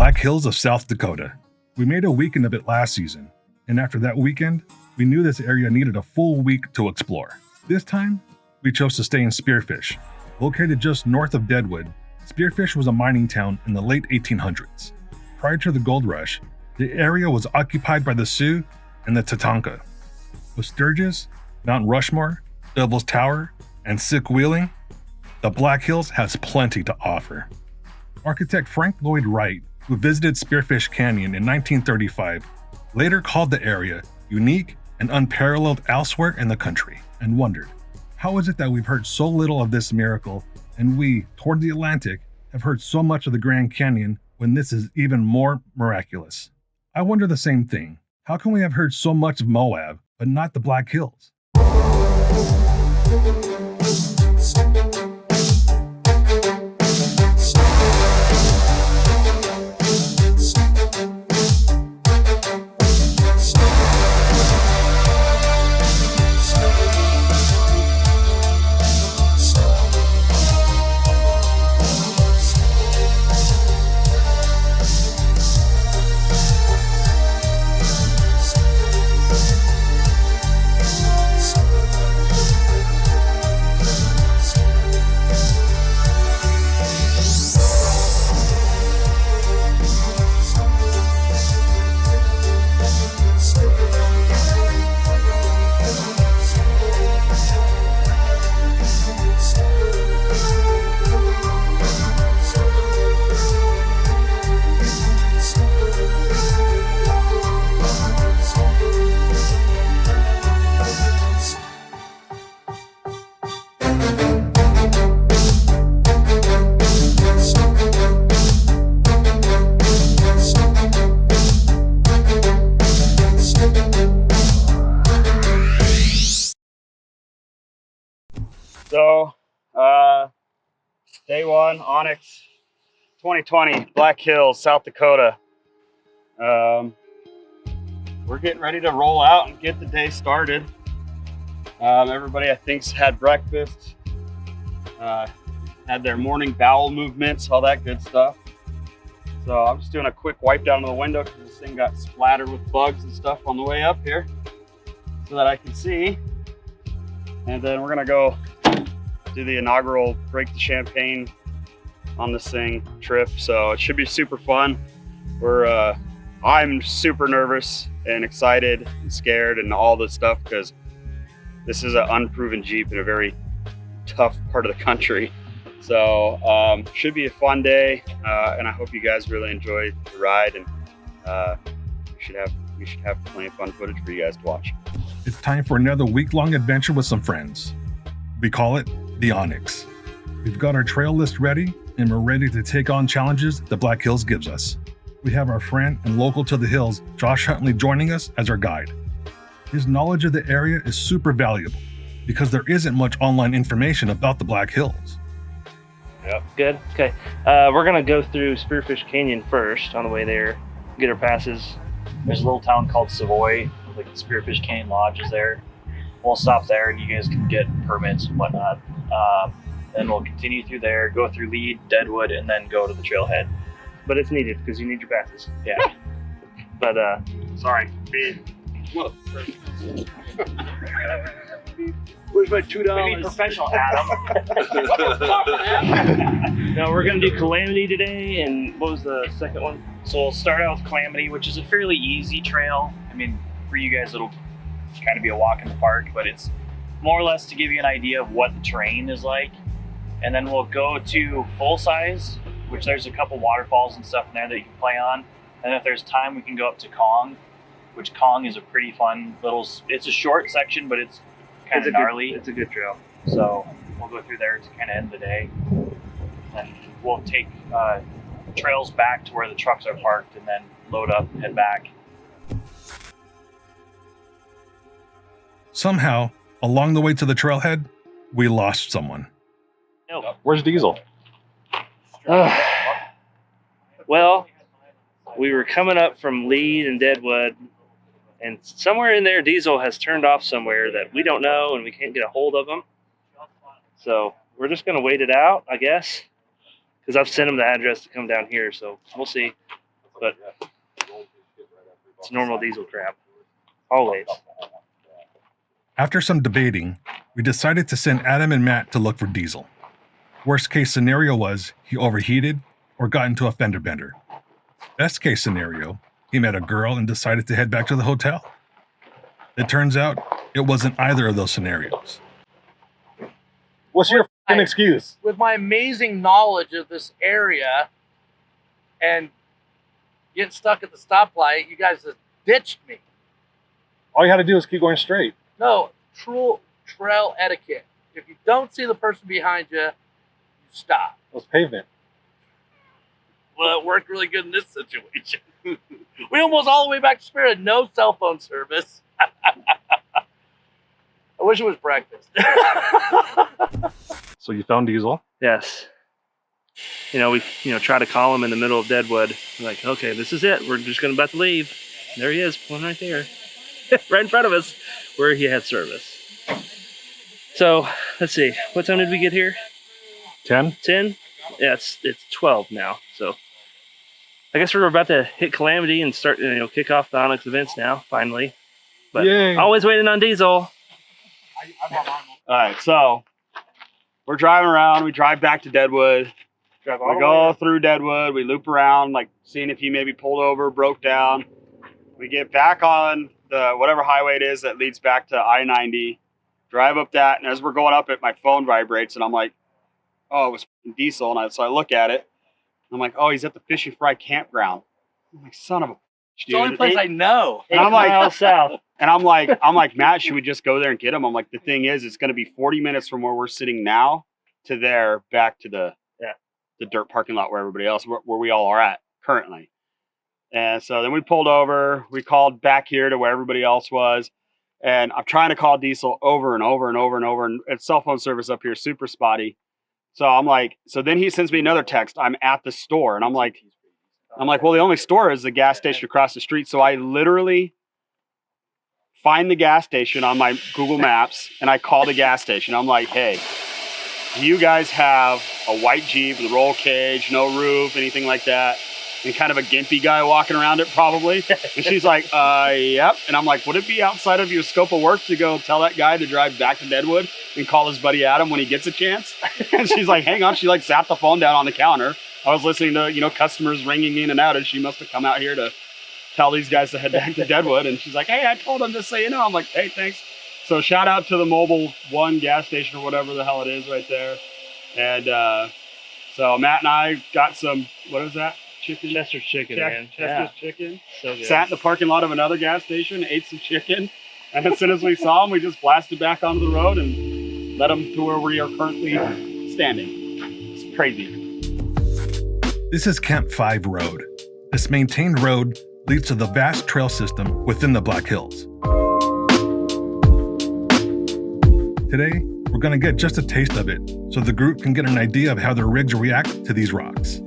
Black Hills of South Dakota. We made a weekend of it last season, and after that weekend, we knew this area needed a full week to explore. This time, we chose to stay in Spearfish. Located just north of Deadwood, Spearfish was a mining town in the late 1800s. Prior to the gold rush, the area was occupied by the Sioux and the Tatanka. With Sturgis, Mount Rushmore, Devil's Tower, and Sick Wheeling, the Black Hills has plenty to offer. Architect Frank Lloyd Wright, who visited Spearfish Canyon in 1935, later called the area unique and unparalleled elsewhere in the country, and wondered, how is it that we've heard so little of this miracle, and we, toward the Atlantic, have heard so much of the Grand Canyon when this is even more miraculous? I wonder the same thing. How can we have heard so much of Moab, but not the Black Hills? So, day one, Onyx, 2020, Black Hills, South Dakota. We're getting ready to roll out and get the day started. Everybody, I think, had breakfast, had their morning bowel movements, all that good stuff. So I'm just doing a quick wipe down of the window because this thing got splattered with bugs and stuff on the way up here so that I can see. And then we're gonna go do the inaugural Break the Champagne on this thing trip. So it should be super fun. I'm super nervous and excited and scared and all this stuff because this is an unproven Jeep in a very tough part of the country. So should be a fun day, and I hope you guys really enjoy the ride, and we should have plenty of fun footage for you guys to watch. It's time for another week-long adventure with some friends. We call it the Onyx. We've got our trail list ready, and we're ready to take on challenges the Black Hills gives us. We have our friend and local to the hills, Josh Huntley, joining us as our guide. His knowledge of the area is super valuable because there isn't much online information about the Black Hills. Yep. Good. Okay. We're gonna go through Spearfish Canyon first on the way there. Get our passes. There's a little town called Savoy, like the Spearfish Canyon Lodge is there. We'll stop there, and you guys can get permits and whatnot. Then we'll continue through there, go through Lead, Deadwood, and then go to the trailhead. But it's needed because you need your passes. Yeah. But Sorry. where's my $2? We need professional, Adam. No, we're gonna do Calamity today, and what was the second one? So we'll start out with Calamity, which is a fairly easy trail. I mean, for you guys, it'll kind of be a walk in the park, but it's more or less to give you an idea of what the terrain is like. And then we'll go to Full Size, which there's a couple waterfalls and stuff in there that you can play on. And if there's time, we can go up to Kong, which Kong is a pretty fun little, it's a short section, but it's kind of gnarly. It's a good trail. So we'll go through there to kind of end the day. And we'll take trails back to where the trucks are parked and then load up and head back. Somehow, along the way to the trailhead, we lost someone. No. Where's Diesel? Well, we were coming up from Lead and Deadwood, and somewhere in there, Diesel has turned off somewhere that we don't know, and we can't get a hold of him. So we're just going to wait it out, I guess, because I've sent him the address to come down here, so we'll see. but it's normal diesel crap. Always. After some debating, we decided to send Adam and Matt to look for Diesel. Worst case scenario was he overheated or got into a fender bender. Best case scenario, he met a girl and decided to head back to the hotel. It turns out it wasn't either of those scenarios. What's your f***ing excuse? With my amazing knowledge of this area and getting stuck at the stoplight, you guys just ditched me. All you had to do is keep going straight. No, true trail etiquette. If you don't see the person behind you, you stop. It was pavement. Well, it worked really good in this situation. We almost all the way back to Spirit, no cell phone service. I wish it was breakfast. So you found Diesel. Yes. We try to call him in the middle of Deadwood. We're like, okay, this is it. We're just about to leave. There he is, one right there. Right in front of us, where he had service. So, let's see. What time did we get here? 10? 10? Yeah, it's 12 now. So, I guess we're about to hit Calamity and start, kick off the Onyx events now, finally. But Yay. Always waiting on Diesel. All right, so we're driving around. We drive back to Deadwood. We go through Deadwood. We loop around, like seeing if he maybe pulled over, broke down. We get back on the whatever highway it is that leads back to I-90. Drive up that, and as we're going up it, my phone vibrates, and I'm like, oh, it was Diesel. And so I look at it. I'm like, oh, he's at the Fishing Fry campground. I'm like, son of a bitch, It's the only place I know. And I'm like, miles south. And I'm like, Matt, should we just go there and get him? I'm like, the thing is, it's going to be 40 minutes from where we're sitting now to there, back to the dirt parking lot where everybody else, where we all are at currently. And so then we pulled over. We called back here to where everybody else was. And I'm trying to call Diesel over and over and over and over. And it's cell phone service up here, super spotty. So I'm like, so then he sends me another text. I'm at the store. And I'm like, well, the only store is the gas station across the street. So I literally find the gas station on my Google Maps and I call the gas station. I'm like, hey, do you guys have a white Jeep with a roll cage, no roof, anything like that? And kind of a gimpy guy walking around it probably. And she's like, yep. And I'm like, would it be outside of your scope of work to go tell that guy to drive back to Deadwood and call his buddy Adam when he gets a chance? And she's like, hang on. She like sat the phone down on the counter. I was listening to, customers ringing in and out, and she must have come out here to tell these guys to head back to Deadwood. And she's like, hey, I told them, just so you know. I'm like, hey, thanks. So shout out to the Mobile One gas station or whatever the hell it is right there. And so Matt and I got some, what is that? Chicken? Chester's chicken, man. Chester's chicken. So good. Sat in the parking lot of another gas station, ate some chicken. And as soon as we saw him, we just blasted back onto the road and led him to where we are currently standing. It's crazy. This is Camp 5 Road. This maintained road leads to the vast trail system within the Black Hills. Today, we're going to get just a taste of it so the group can get an idea of how their rigs react to these rocks.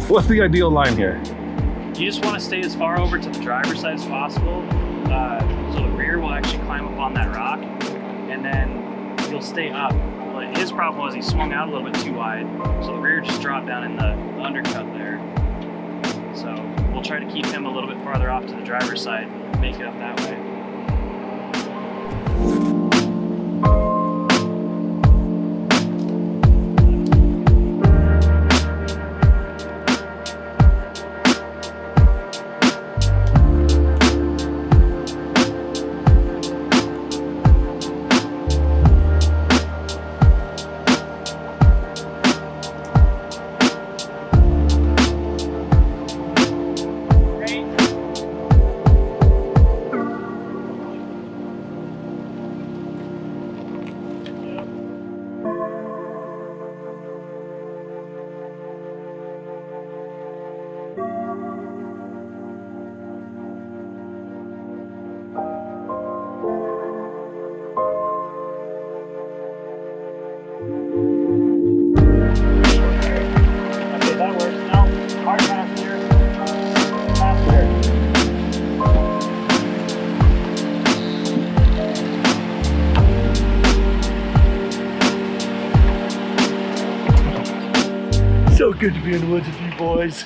What's the ideal line here? You just want to stay as far over to the driver's side as possible. So the rear will actually climb up on that rock, and then you'll stay up. But his problem was he swung out a little bit too wide, so the rear just dropped down in the undercut there. So we'll try to keep him a little bit farther off to the driver's side, make it up that way. good to be in the woods with you boys.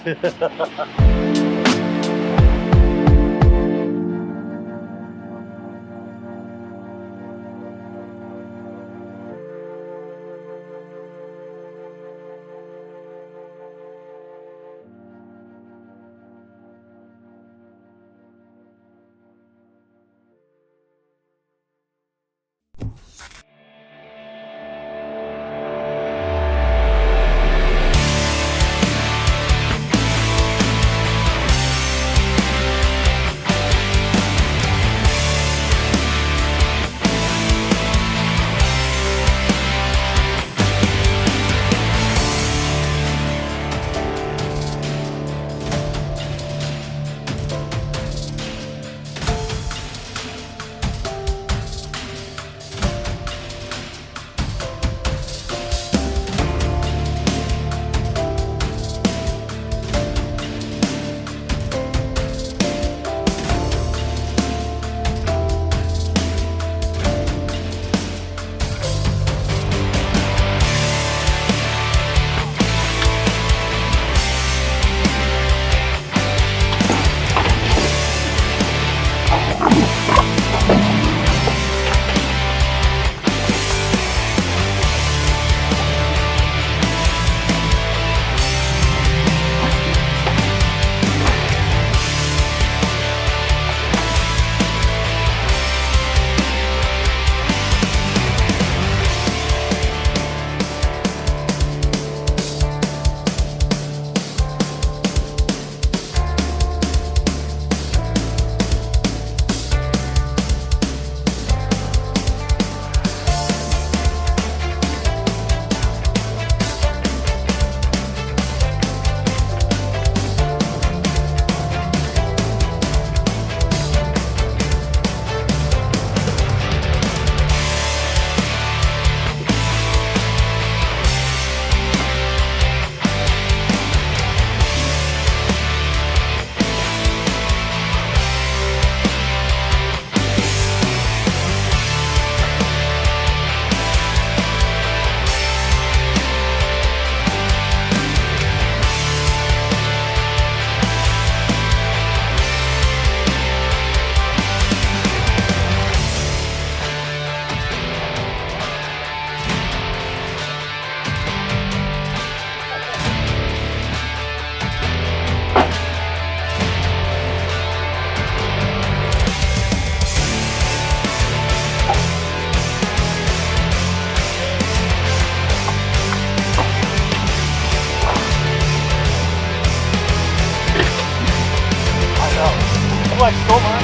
like stole mine.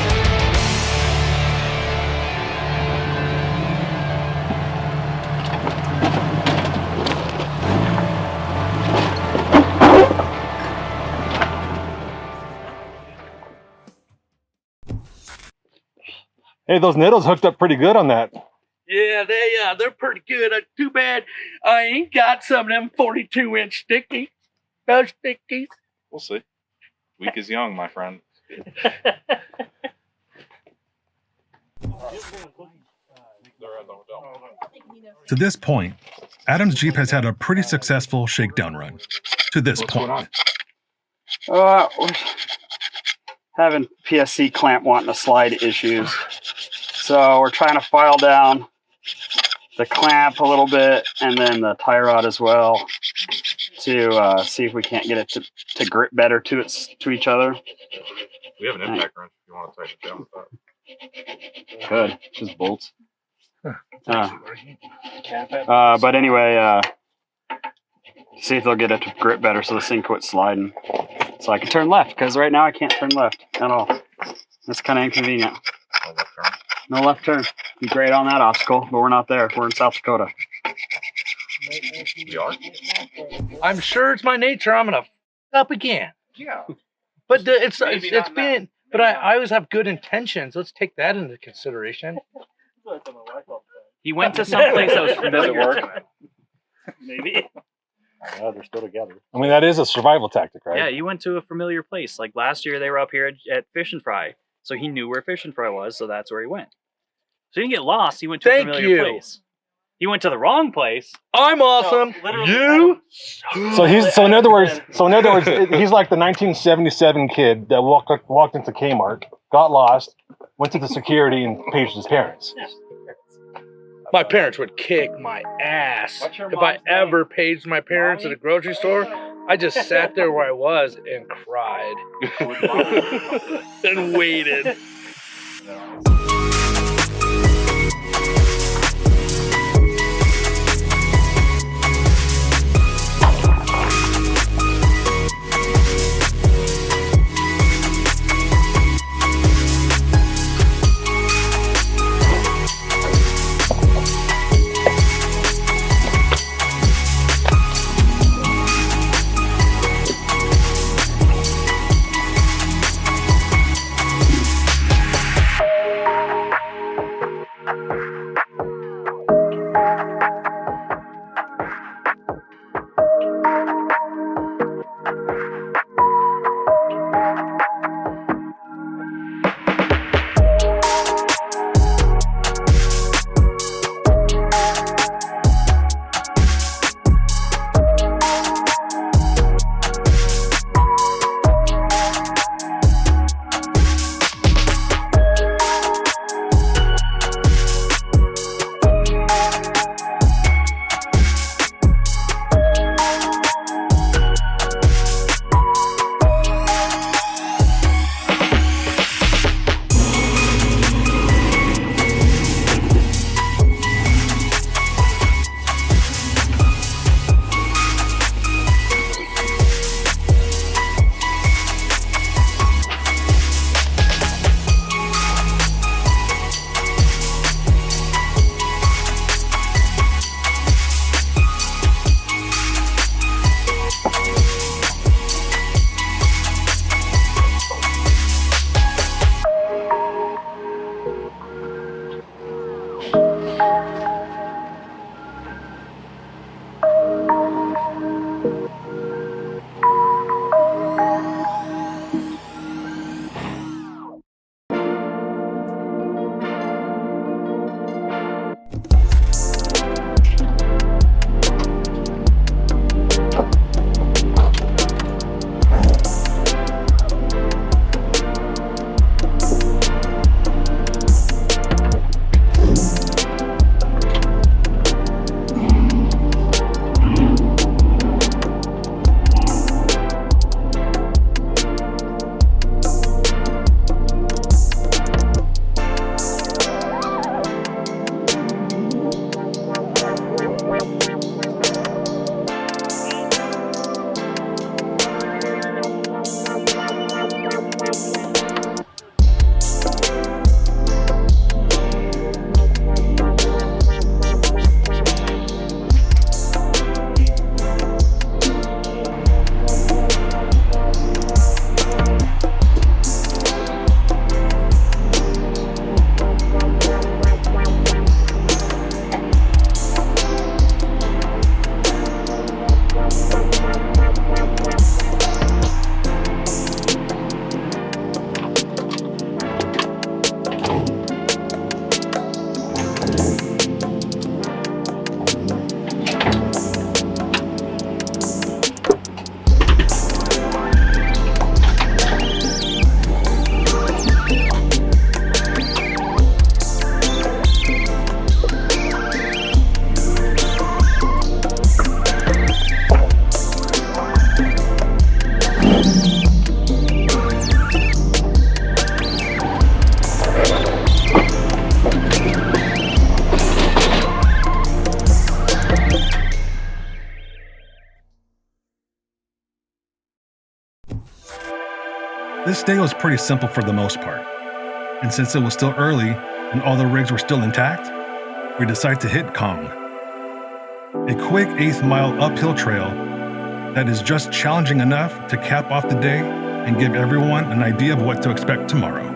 Hey, those nettles hooked up pretty good on that. Yeah, they're pretty good. Too bad I ain't got some of them 42-inch stickies. Those stickies. We'll see. Week is young, my friend. To this point, Adam's Jeep has had a pretty successful shakedown run. To this What's going point. We're having PSC clamp wanting to slide issues. So we're trying to file down the clamp a little bit and then the tie rod as well to see if we can't get it to grip better to each other. We have an impact wrench if you want to tighten it down with that. Good. Just bolts. But anyway, see if they'll get it to grip better so this thing quits sliding. So I can turn left, because right now I can't turn left at all. That's kind of inconvenient. No left turn. No left turn. Be great on that obstacle, but we're not there. We're in South Dakota. We are? I'm sure it's my nature. I'm gonna f up again. Yeah. But it's Maybe it's not been. now. But I always have good intentions. Let's take that into consideration. He went to some place that was Does it familiar. work? Maybe. Yeah, they're still together. I mean, that is a survival tactic, right? Yeah, you went to a familiar place. Like last year, they were up here at Fish and Fry, so he knew where Fish and Fry was, so that's where he went. So he didn't get lost. He went to a Thank familiar you. place. He went to the wrong place. I'm awesome. No, you? So in other words, he's like the 1977 kid that walked into Kmart, got lost, went to the security, and paged his parents. My parents would kick my ass. What's your If I mom's name? ever paged my parents at a grocery store, I just sat there where I was and cried. And waited. This day was pretty simple for the most part, and since it was still early and all the rigs were still intact, we decided to hit Kong. A quick 1/8 mile uphill trail that is just challenging enough to cap off the day and give everyone an idea of what to expect tomorrow.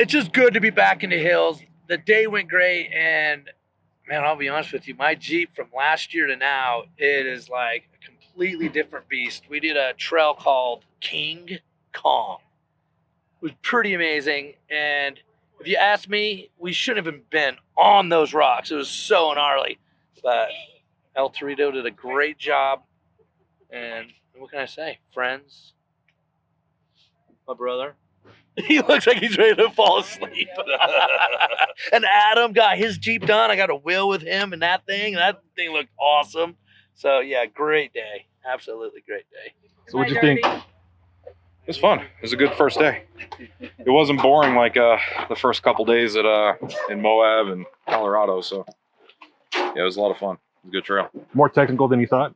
it's just good to be back in the hills. The day went great, and man, I'll be honest with you, my Jeep from last year to now, it is like a completely different beast. We did a trail called King Kong. It was pretty amazing, and if you ask me, we shouldn't have been on those rocks. It was so gnarly, but El Torito did a great job, and what can I say? Friends, my brother. He looks like he's ready to fall asleep. And Adam got his Jeep done. I got a wheel with him and that thing. That thing looked awesome. So, yeah, great day. Absolutely great day. So what'd you think? It was fun. It was a good first day. It wasn't boring like the first couple days at in Moab and Colorado. So yeah, it was a lot of fun. It was a good trail. More technical than you thought?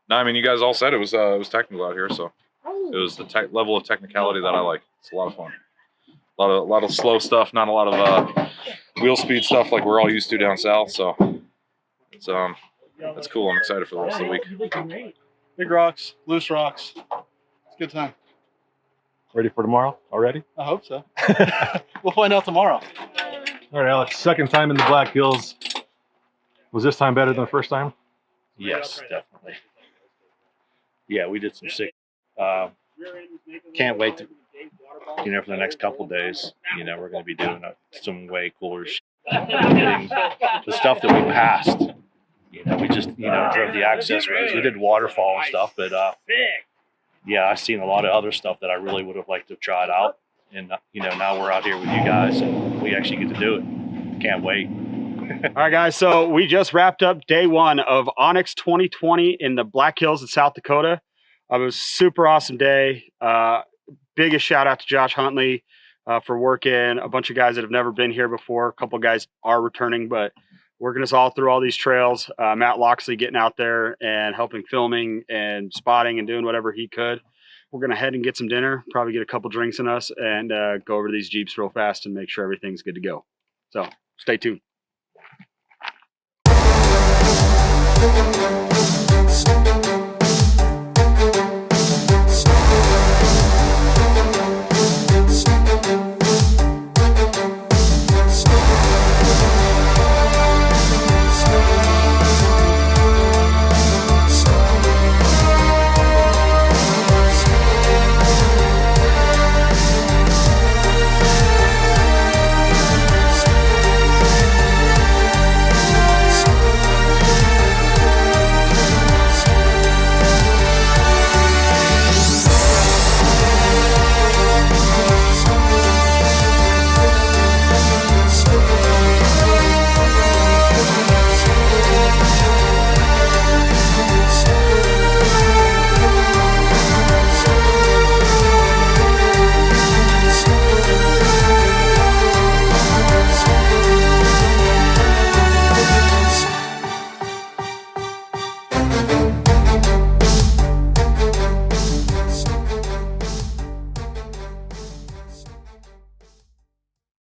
No, I mean you guys all said it was technical out here, so it was the level of technicality that I like. It's a lot of fun. A lot of slow stuff, not a lot of wheel speed stuff like we're all used to down south. So it's that's cool. I'm excited for the rest of the week. Big rocks, loose rocks. It's a good time. Ready for tomorrow already? I hope so. We'll find out tomorrow. All right, Alex, second time in the Black Hills. Was this time better than the first time? Yes, definitely. Yeah, we did some sick. Can't wait to, for the next couple of days. We're going to be doing some way cooler shit. Getting the stuff that we passed. We just, drove the access roads. We did waterfall and stuff, but yeah, I've seen a lot of other stuff that I really would have liked to have tried out. And, now we're out here with you guys and we actually get to do it. Can't wait. All right, guys. So we just wrapped up day one of Onyx 2020 in the Black Hills in South Dakota. It was a super awesome day. Biggest shout out to Josh Huntley for working. A bunch of guys that have never been here before. A couple of guys are returning, but working us all through all these trails. Matt Loxley getting out there and helping filming and spotting and doing whatever he could. We're going to head and get some dinner, probably get a couple drinks in us, and go over these Jeeps real fast and make sure everything's good to go. So stay tuned.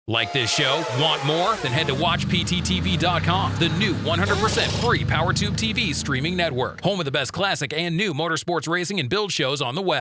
Like this show? Want more? Then head to WatchPTTV.com, the new 100% free PowerTube TV streaming network. Home of the best classic and new motorsports racing and build shows on the web.